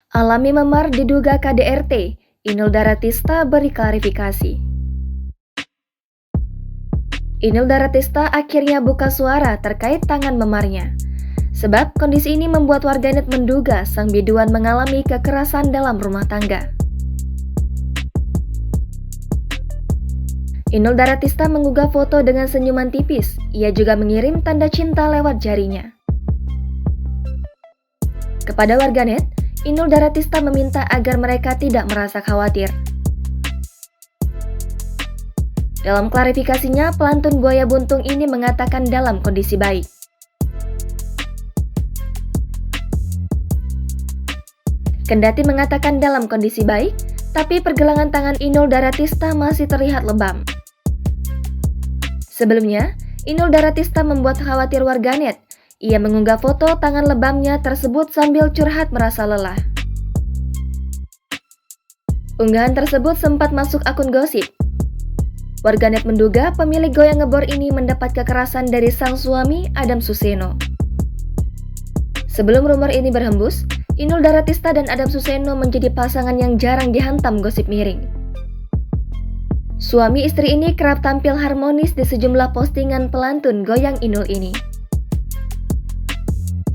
Alami memar diduga KDRT, Inul Daratista beri klarifikasi. Inul Daratista akhirnya buka suara terkait tangan memarnya. Sebab kondisi ini membuat warganet menduga sang biduan mengalami kekerasan dalam rumah tangga. Inul Daratista mengunggah foto dengan senyuman tipis. Ia juga mengirim tanda cinta lewat jarinya. Kepada warganet, Inul Daratista meminta agar mereka tidak merasa khawatir. Dalam klarifikasinya, pelantun buaya buntung ini mengatakan dalam kondisi baik. Kendati mengatakan dalam kondisi baik, tapi pergelangan tangan Inul Daratista masih terlihat lebam. Sebelumnya, Inul Daratista membuat khawatir warganet. Ia mengunggah foto tangan lebamnya tersebut sambil curhat merasa lelah. Unggahan tersebut sempat masuk akun gosip. Warganet menduga pemilik goyang ngebor ini mendapat kekerasan dari sang suami Adam Suseno. Sebelum rumor ini berhembus, Inul Daratista dan Adam Suseno menjadi pasangan yang jarang dihantam gosip miring. Suami istri ini kerap tampil harmonis di sejumlah postingan pelantun goyang Inul ini.